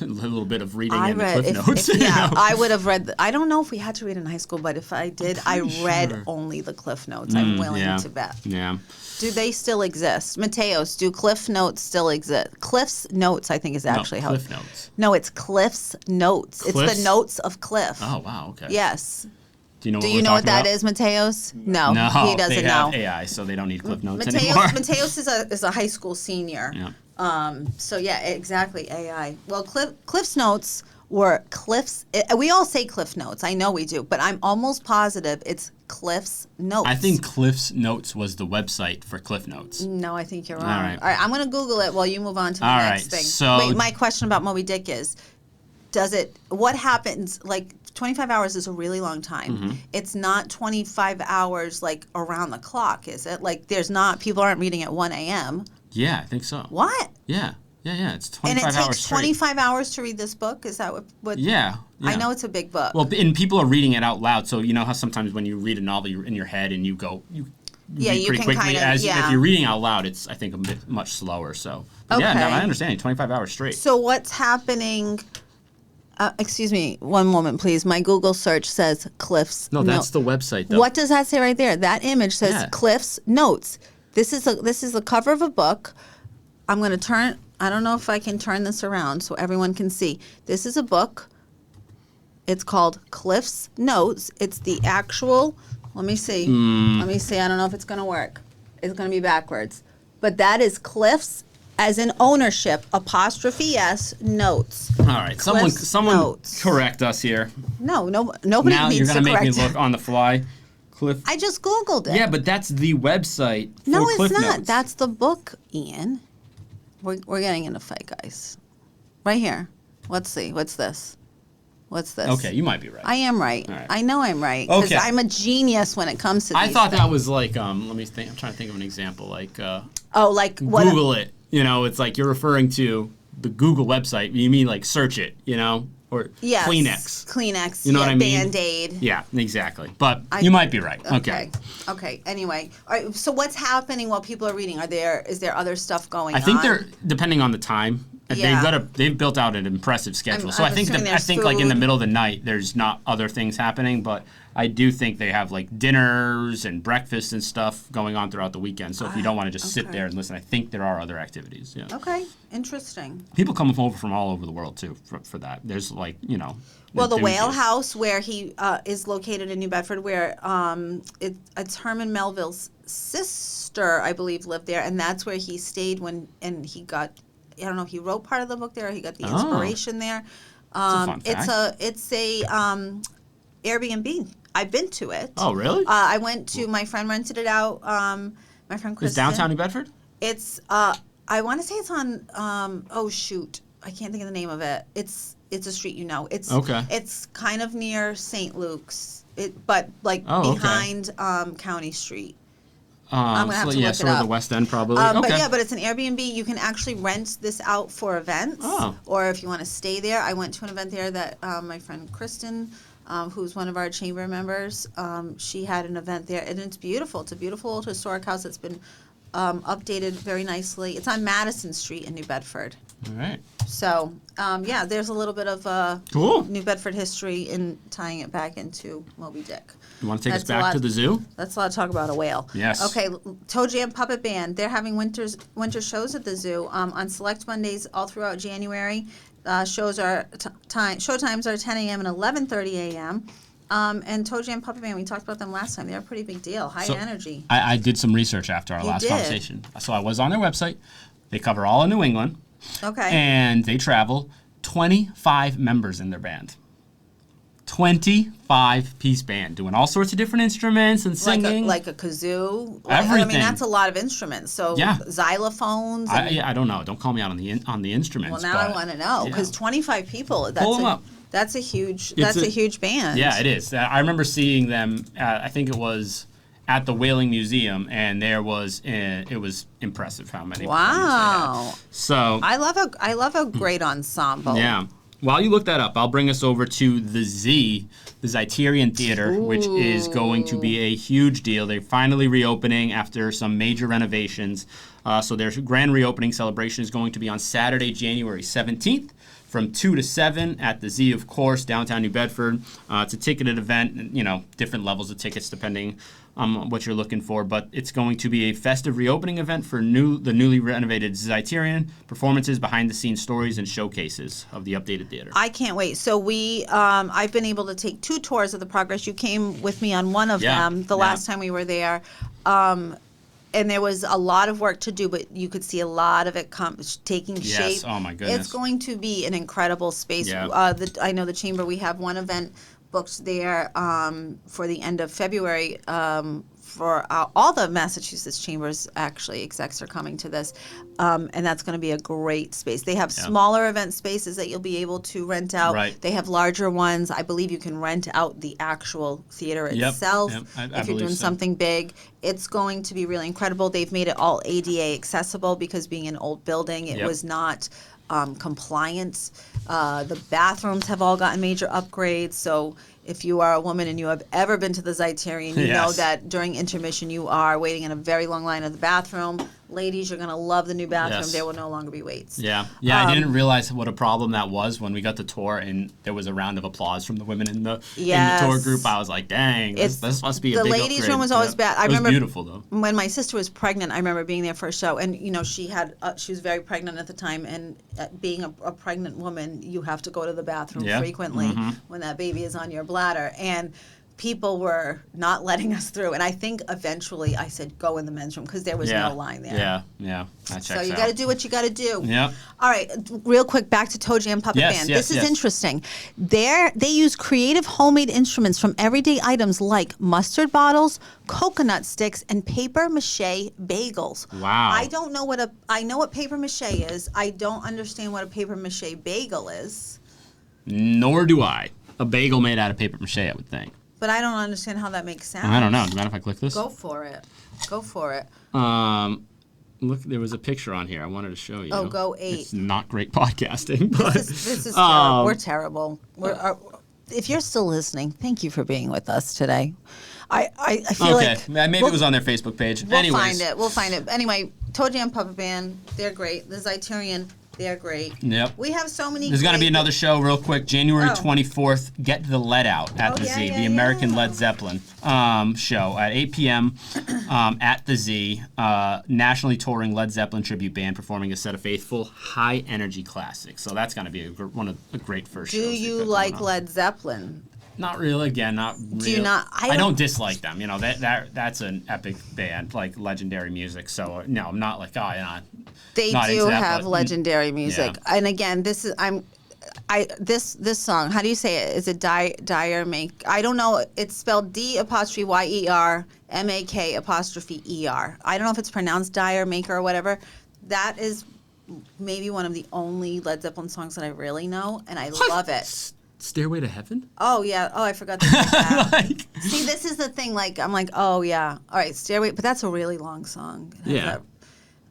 a little bit of reading in the Cliff Notes. I would have read. I don't know if we had to read in high school, but if I did, I read only the Cliff Notes. I'm willing to bet. Yeah. Do they still exist? Mateos, do Cliff Notes still exist? Cliff's Notes, I think, is actually how. Cliff Notes. No, it's Cliff's Notes. Cliff's? It's the notes of Cliff. Oh, wow, okay. Yes. Do you know what that is, Mateos? No, he doesn't they know. have AI, so they don't need Cliff Notes anymore. Mateos is a high school senior. Yeah. So yeah, exactly, AI. Well, Cliff's Notes were Cliff's. We all say Cliff Notes. I know we do, but I'm almost positive it's Cliff's Notes. I think Cliff's Notes was the website for Cliff Notes. No, I think you're wrong. All right, I'm going to Google it while you move on to the next thing. So wait, my question about Moby Dick is, what happens, like 25 hours is a really long time. Mm-hmm. It's not 25 hours like around the clock, is it? Like people aren't reading at 1 a.m. Yeah, I think so. What? Yeah. It's 25 and it hours takes straight. 25 hours to read this book? Is that what? Yeah. I know it's a big book. Well, and people are reading it out loud, so you know how sometimes when you read a novel, you're in your head and you read you pretty can quickly. kind of, If you're reading out loud, it's, I think, a bit much slower. So, yeah, no, I understand. 25 hours straight. So what's happening? Excuse me, one moment, please. My Google search says Cliff's. No, that's the website, though. What does that say right there? That image says Cliff's Notes. This is the cover of a book. I'm going to turn. I don't know if I can turn this around so everyone can see. This is a book. It's called Cliff's Notes. It's the actual. Let me see. Let me see. I don't know if it's going to work. It's going to be backwards. But that is Cliff's, as in ownership, '(s) notes. All right. Someone Notes. correct us here. Nobody Now needs to correct. Now you're going to make me look on the fly. Cliff. I just Googled it. Yeah, but that's the website for No, it's Cliff not. Notes. That's the book, Ian. We're getting in a fight, guys. Right here. Let's see. What's this? Okay, you might be right. I am right. All right. I know I'm right. Because Okay. I'm a genius when it comes to these I thought things. that was like, let me think. I'm trying to think of an example. Like, like what? Google it. It's like you're referring to the Google website. You mean like search it, or Yes. Kleenex. You know what I mean? Band-Aid. Yeah, exactly. But you might be right. Okay. Anyway, all right, so what's happening while people are reading? Is there other stuff going on? I think they're, depending on the time. Yeah. They've built out an impressive schedule. So I think like in the middle of the night, there's not other things happening, but I do think they have like dinners and breakfasts and stuff going on throughout the weekend. So if you don't want to just sit there and listen, I think there are other activities. Yeah. Okay, interesting. People come over from all over the world too for that. There's like Well, the Whale House, where he is located in New Bedford, where it's Herman Melville's sister, I believe, lived there, and that's where he stayed and he got. I don't know if he wrote part of the book there or he got the inspiration there. It's a Airbnb. I've been to it. Oh, really? I went to, my friend rented it out. My friend Kristen. Is downtown New Bedford? It's I want to say it's on oh shoot, I can't think of the name of it. It's a street, It's kind of near St. Luke's. But like behind County Street. I'm gonna have to look it up. Sort of the West End, probably. But it's an Airbnb. You can actually rent this out for events, or if you want to stay there. I went to an event there that my friend Kristen, who's one of our chamber members, she had an event there, and it's beautiful. It's a beautiful old historic house that's been updated very nicely. It's on Madison Street in New Bedford. All right. So, there's a little bit of Cool. New Bedford history in tying it back into Moby Dick. You want to take us back to the zoo? That's a lot of talk about a whale. Yes. Okay, Toe Jam Puppet Band. They're having winter shows at the zoo on select Mondays all throughout January. Shows are show times are 10 a.m. and 11:30 a.m. And Toe Jam Puppet Band, we talked about them last time. They're a pretty big deal. High energy. I did some research after our last conversation. So I was on their website. They cover all of New England. Okay. And they travel 25 members in their band. 25-piece band doing all sorts of different instruments and singing. Like a kazoo. Everything. I mean, that's a lot of instruments. So xylophones. I don't know. Don't call me out on the instruments. Well, now I want to know because 25 people. Pull them up. That's a huge. That's a huge band. Yeah, it is. I remember seeing them. I think it was at the Whaling Museum, and it was impressive how many. Wow. They had. So I love a great ensemble. Yeah. While you look that up, I'll bring us over to the Zeiterion Theater, which is going to be a huge deal. They're finally reopening after some major renovations. So their grand reopening celebration is going to be on Saturday, January 17th. From 2 to 7 at the Z, of course, downtown New Bedford. It's a ticketed event, different levels of tickets depending on what you're looking for. But it's going to be a festive reopening event for the newly renovated Zeiterion, performances, behind-the-scenes stories, and showcases of the updated theater. I can't wait. So I've been able to take 2 tours of the progress. You came with me on one of them the last time we were there. And there was a lot of work to do, but you could see a lot of it taking shape. Yes, oh my goodness. It's going to be an incredible space. Yeah. I know the Chamber, we have one event booked there for the end of February for all the Massachusetts Chambers, actually, execs are coming to this. And that's going to be a great space. They have smaller event spaces that you'll be able to rent out. Right. They have larger ones. I believe you can rent out the actual theater itself if you're doing something big. It's going to be really incredible. They've made it all ADA accessible because being an old building, it was not compliant. The bathrooms have all gotten major upgrades. So if you are a woman and you have ever been to the Zeiterion, you know that during intermission you are waiting in a very long line at the bathroom. Ladies, you're going to love the new bathroom. There will no longer be waits. Yeah. I didn't realize what a problem that was when we got the tour and there was a round of applause from the women in the tour group. I was like, dang, this must be a big upgrade. The ladies' room was always bad. I remember it was beautiful, though. When my sister was pregnant, I remember being there for a show. And, she was very pregnant at the time. And being a pregnant woman, you have to go to the bathroom frequently when that baby is on your bladder. And people were not letting us through. And I think eventually I said, go in the men's room because there was no line there. Yeah. That So you got to do what you got to do. Yeah. All right, real quick, back to Toe Jam Puppet Band. This is interesting. They use creative homemade instruments from everyday items like mustard bottles, coconut sticks, and paper mache bagels. Wow. I know what paper mache is. I don't understand what a paper mache bagel is. Nor do I. A bagel made out of paper mache, I would think. But I don't understand how that makes sense. I don't know. Do you mind if I click this? Go for it. Look, there was a picture on here I wanted to show you. Oh, go 8. It's not great podcasting, but this is terrible. We're terrible. If you're still listening, thank you for being with us today. I feel like maybe it was on their Facebook page. We'll find it. Anyway, Toe Jam Puppet Band, they're great. The Zeiterion, they're great. Yep. We have so many. There's going to be another show real quick, January 24th. Get the Lead Out at the Z, the American Led Zeppelin show at 8 p.m. At the Z. Nationally touring Led Zeppelin tribute band performing a set of faithful, high-energy classics. So that's going to be one of the great first shows. Do you like Led Zeppelin? Not really. Again, not really. Do you not? I don't dislike them. That's an epic band, like legendary music. So no, I'm not like They do have legendary music, and again, this song. How do you say it? Is it Dire Make? I don't know. It's spelled D''YER MAK''ER. I don't know if it's pronounced Dire Maker or whatever. That is maybe one of the only Led Zeppelin songs that I really know, and I love it. Stairway to Heaven? Oh, yeah. Oh, I forgot to say that. See, this is the thing. Like, I'm like, oh, yeah. All right, Stairway. But that's a really long song. Yeah.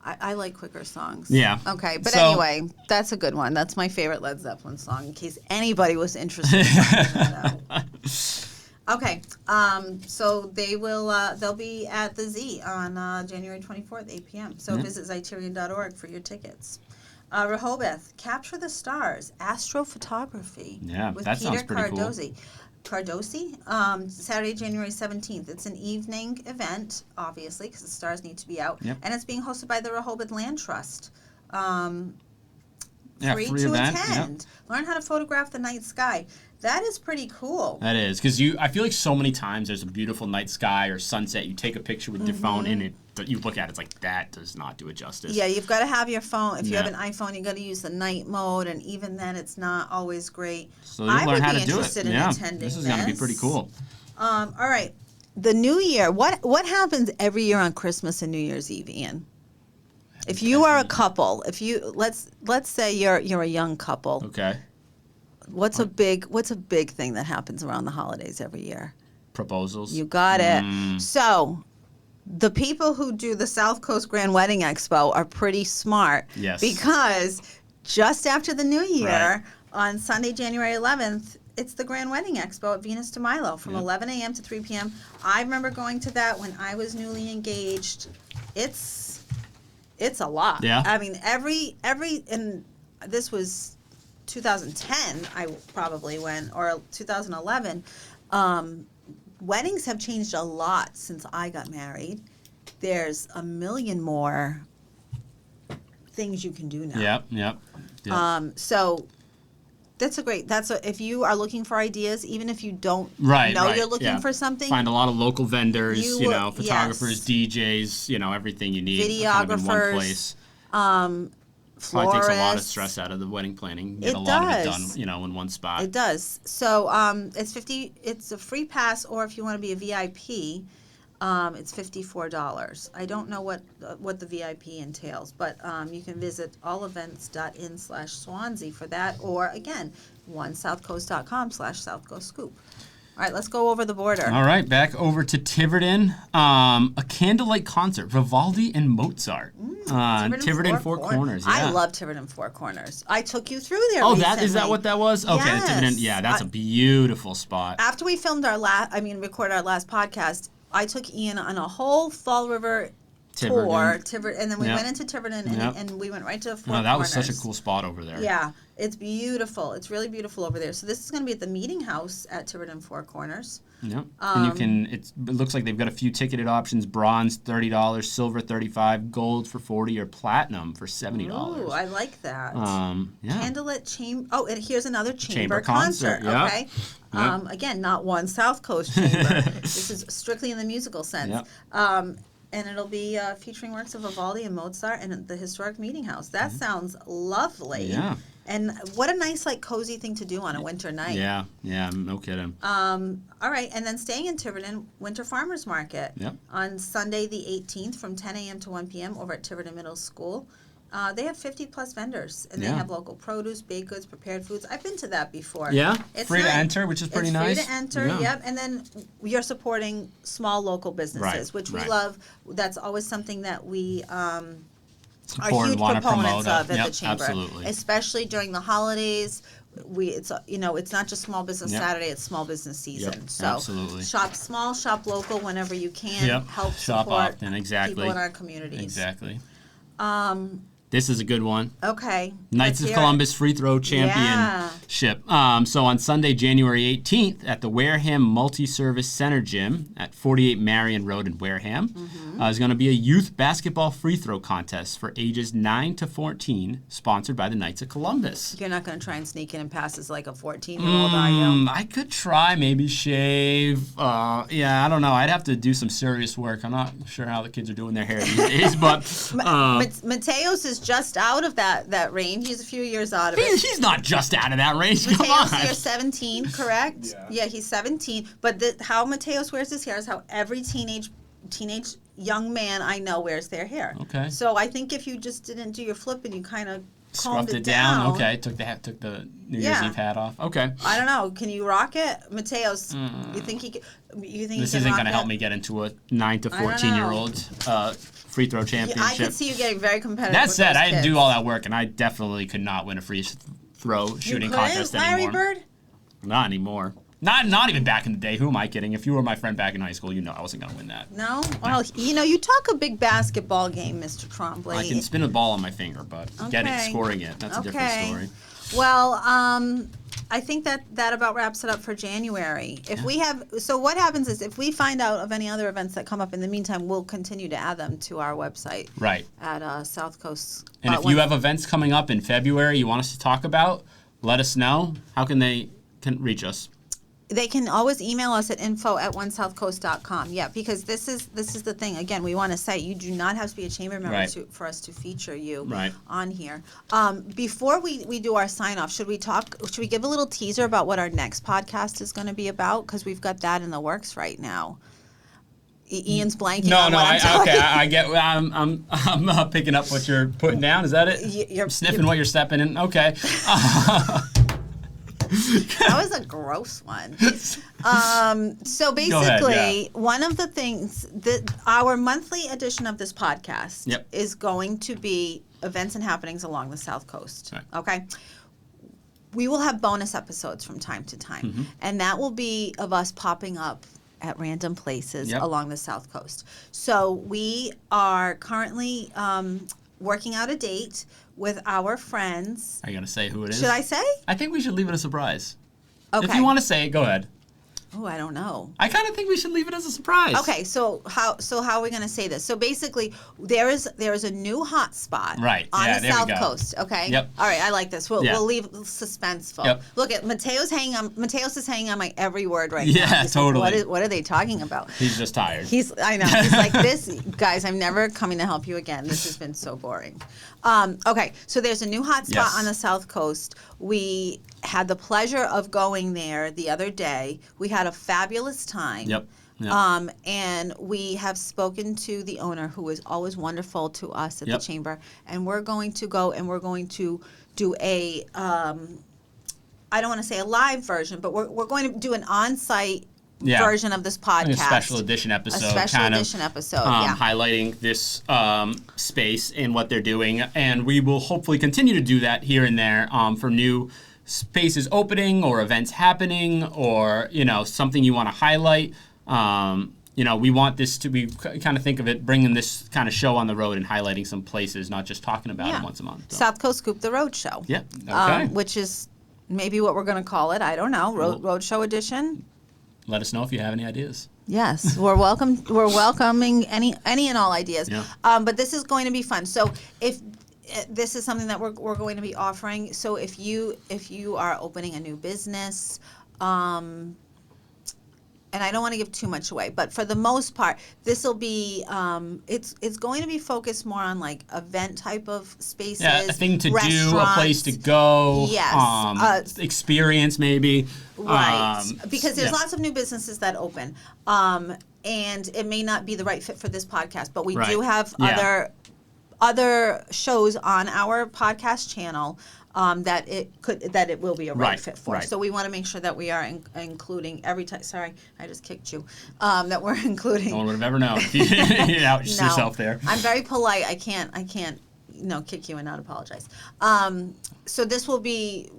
I like quicker songs. Yeah. Okay, but anyway, that's a good one. That's my favorite Led Zeppelin song, in case anybody was interested in finding that out. Okay, so they'll be at the Z on January 24th, 8 p.m. So visit Zeiterion.org for your tickets. Rehoboth, Capture the Stars, Astrophotography. Yeah, with that Peter sounds pretty cool. Cardosi, Saturday, January 17th. It's an evening event, obviously, because the stars need to be out. Yep. And it's being hosted by the Rehoboth Land Trust. Free to event, attend. Yep. Learn how to photograph the night sky. That is pretty cool. That is, because I feel like so many times there's a beautiful night sky or sunset, you take a picture with your phone and you look at it, it's like, that does not do it justice. Yeah, you've got to have your phone. If you have an iPhone, you've got to use the night mode, and even then it's not always great. So you learn how to do it. In attending this is going to be pretty cool. All right. The New Year. What happens every year on Christmas and New Year's Eve, Ian? If you are a couple, let's say you're a young couple. Okay. What's a big thing that happens around the holidays every year? Proposals. You got it. So, the people who do the South Coast Grand Wedding Expo are pretty smart. Yes. Because just after the New Year, on Sunday, January 11th, it's the Grand Wedding Expo at Venus de Milo from 11 a.m. to 3 p.m. I remember going to that when I was newly engaged. It's a lot. Yeah. I mean, and this was 2010, I probably went, or 2011. Weddings have changed a lot since I got married. There's a million more things you can do now. Yep. So if you are looking for ideas, even if you don't know you're looking for something. Find a lot of local vendors, photographers, DJs, everything you need. Videographers. Kind of in one place. Probably takes a lot of stress out of the wedding planning. Get a lot of it done, in one spot. It does. So it's a free pass, or if you want to be a VIP, it's $54. I don't know what the VIP entails, but you can visit allevents.in/Swansea for that, or again, onesouthcoast.com/SouthCoast Scoop. All right, let's go over the border. All right, back over to Tiverton. A candlelight concert, Vivaldi and Mozart. Tiverton Four Corners. Yeah. I love Tiverton Four Corners. I took you through there recently. Is that what that was? Okay, yes. Tiverton. Yeah, that's a beautiful spot. After we filmed recorded our last podcast, I took Ian on a whole Fall River tour, and then we went into Tiverton, and we went right to the Four Corners. That was such a cool spot over there. Yeah, it's beautiful. It's really beautiful over there. So this is going to be at the Meeting House at Tiverton Four Corners. Yep. And it looks like they've got a few ticketed options: bronze $30, silver $35, gold for $40, or platinum for $70. Ooh, I like that. Yeah. Candlelit chamber. Oh, and here's another chamber concert. Yep. Okay. Yep. Again, not one South Coast chamber. This is strictly in the musical sense. Yep. And it'll be featuring works of Vivaldi and Mozart and the historic Meeting House. That sounds lovely. Yeah. And what a nice, cozy thing to do on a winter night. Yeah, no kidding. All right, and then staying in Tiverton, Winter Farmers Market. Yep. On Sunday the 18th from 10 a.m. to 1 p.m. over at Tiverton Middle School. They have 50-plus vendors, and they have local produce, baked goods, prepared foods. I've been to that before. Yeah? It's free to enter, which is pretty nice. It's free to enter, yep. And then you're supporting small local businesses, which we love. That's always something that we are huge proponents of at the Chamber. Absolutely. Especially during the holidays. It's not just Small Business Saturday, it's Small Business season. Yep, so absolutely. Shop small, shop local whenever you can. Yep. Help shop support often, exactly. people in our communities. Exactly. This is a good one. Okay. Knights of Columbus Free Throw Championship. So on Sunday, January 18th at the Wareham Multi-Service Center Gym at 48 Marion Road in Wareham is going to be a youth basketball free throw contest for ages 9 to 14, sponsored by the Knights of Columbus. You're not going to try and sneak in and pass as like a 14-year-old, are you? I could try, maybe shave. I don't know. I'd have to do some serious work. I'm not sure how the kids are doing their hair these days, but Mateos is just out of that range. He's a few years out of it. He's not just out of that range. Mateos, Come on. you're 17, correct? Yeah, he's 17. But how Mateos wears his hair is how every teenage young man I know wears their hair. Okay. So I think if you just didn't do your flip and you kind of scrubbed it down. Okay, took the New Year's Eve hat off. Okay. I don't know. Can you rock it, Mateos? You think he can? This isn't going to help me get into a 9 to 14-year-old free throw championship. I could see you getting very competitive. That said, I didn't do all that work, and I definitely could not win a free throw shooting contest anymore. Larry Bird? Not anymore. Not even back in the day. Who am I kidding? If you were my friend back in high school, you know I wasn't going to win that. No? Well, you talk a big basketball game, Mr. Trombly. I can spin a ball on my finger, but scoring it, that's a different story. Well, I think that about wraps it up for January. So what happens is if we find out of any other events that come up in the meantime, we'll continue to add them to our website. Right. At SouthCoast. And if you have events coming up in February you want us to talk about, let us know. How can they reach us? They can always email us at info@onesouthcoast.com. Yeah, because this is the thing. Again, we want to say you do not have to be a chamber member for us to feature you on here. Before we do our sign off, should we give a little teaser about what our next podcast is going to be about? Because we've got that in the works right now. Ian's blanking. I get. I'm picking up what you're putting down. Is that it? You're sniffing what you're stepping in. Okay. That was a gross one. So basically, one of the things that our monthly edition of this podcast is going to be events and happenings along the South Coast. Right. Okay. We will have bonus episodes from time to time, and that will be of us popping up at random places along the South Coast. So we are currently working out a date with our friends. Are you going to say who it is? Should I say? I think we should leave it a surprise. Okay. If you want to say it, go ahead. Oh, I don't know. I kind of think we should leave it as a surprise. Okay, so how are we going to say this? So basically, there is a new hot spot on the South Coast. Okay. Yep. All right, I like this. We'll leave suspenseful. Yep. Look at Mateos is hanging on my every word right now. Yeah, totally. Like, what are they talking about? He's just tired. I know. He's like, this, guys, I'm never coming to help you again. This has been so boring. Okay, so there's a new hot spot on the South Coast. We had the pleasure of going there the other day. We had a fabulous time. Yep. And we have spoken to the owner, who is always wonderful to us at the chamber. And we're going to go and we're going to do a, I don't want to say a live version, but we're going to do an on-site version of this podcast. A special edition episode. Highlighting this space and what they're doing. And we will hopefully continue to do that here and there for new spaces opening or events happening or, something you want to highlight. We want this to be kind of think of it, bringing this kind of show on the road and highlighting some places, not just talking about them once a month. So. SouthCoast Scoop, the Road Show. Yeah, okay. Which is maybe what we're going to call it. I don't know. Road Show edition. Let us know if you have any ideas. Yes, we're welcoming any and all ideas. Yeah. But this is going to be fun. So if this is something that we're going to be offering. So if you are opening a new business, and I don't want to give too much away, but for the most part, this will be it's going to be focused more on like event type of spaces. Yeah, a thing to do, a place to go. Yes, experience maybe. Right, because there's lots of new businesses that open, and it may not be the right fit for this podcast, but we do have other shows on our podcast channel that it will be a right fit for. Right. So we want to make sure that we are including every time. Sorry, I just kicked you. That we're including. No one would have ever known if you ouched yourself there. I'm very polite. I can't kick you and not apologize. So there will be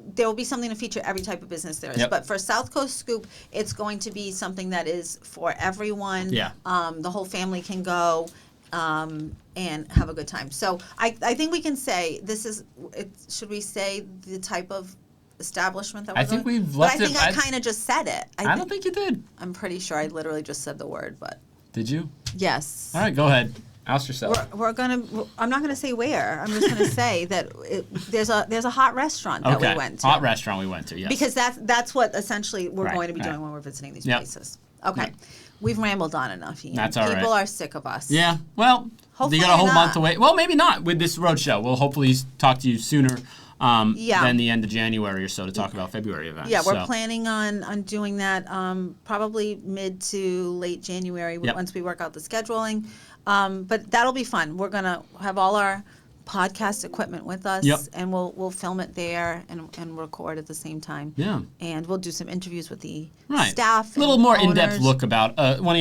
something to feature every type of business there is. Yep. But for SouthCoast Scoop, it's going to be something that is for everyone. Yeah. The whole family can go. And have a good time. So I think we can say this is. Should we say the type of establishment that we're think doing? we've left it. But I think I kind of just said it. I don't think you did. I'm pretty sure I literally just said the word, but. Did you? Yes. All right, go ahead. Oust yourself. I'm not gonna say where. I'm just gonna say that there's a hot restaurant that we went to. Hot restaurant we went to. Yes. Because that's what essentially we're going to be doing when we're visiting these places. Okay. Yep. We've rambled on enough, Ian. That's all right. People are sick of us. Yeah. Well, hopefully you got a whole month to wait. Well, maybe not with this roadshow. We'll hopefully talk to you sooner than the end of January or so to talk about February events. Yeah, we're planning on doing that probably mid to late January once we work out the scheduling. But that'll be fun. We're going to have all our podcast equipment with us, and we'll film it there and record at the same time. Yeah, and we'll do some interviews with the staff. A little more owners. In-depth look about one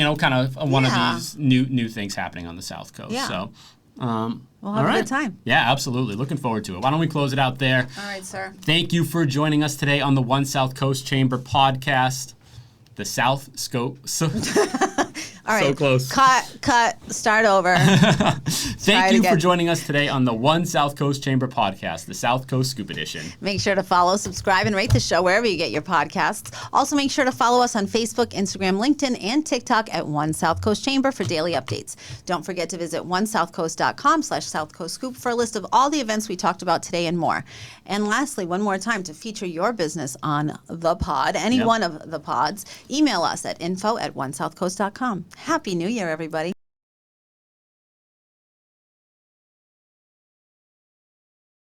of these new things happening on the South Coast. Yeah. So we'll have a good time. Yeah, absolutely. Looking forward to it. Why don't we close it out there? All right, sir. Thank you for joining us today on the One South Coast Chamber podcast. the South Scope. All right. So close. Cut. Start over. Thank you for joining us today on the One South Coast Chamber podcast, the South Coast Scoop edition. Make sure to follow, subscribe, and rate the show wherever you get your podcasts. Also, make sure to follow us on Facebook, Instagram, LinkedIn, and TikTok at One South Coast Chamber for daily updates. Don't forget to visit onesouthcoast.com/SouthCoastScoop for a list of all the events we talked about today and more. And lastly, one more time, to feature your business on the pod, any one of the pods, email us at info@onesouthcoast.com. Happy New Year, everybody.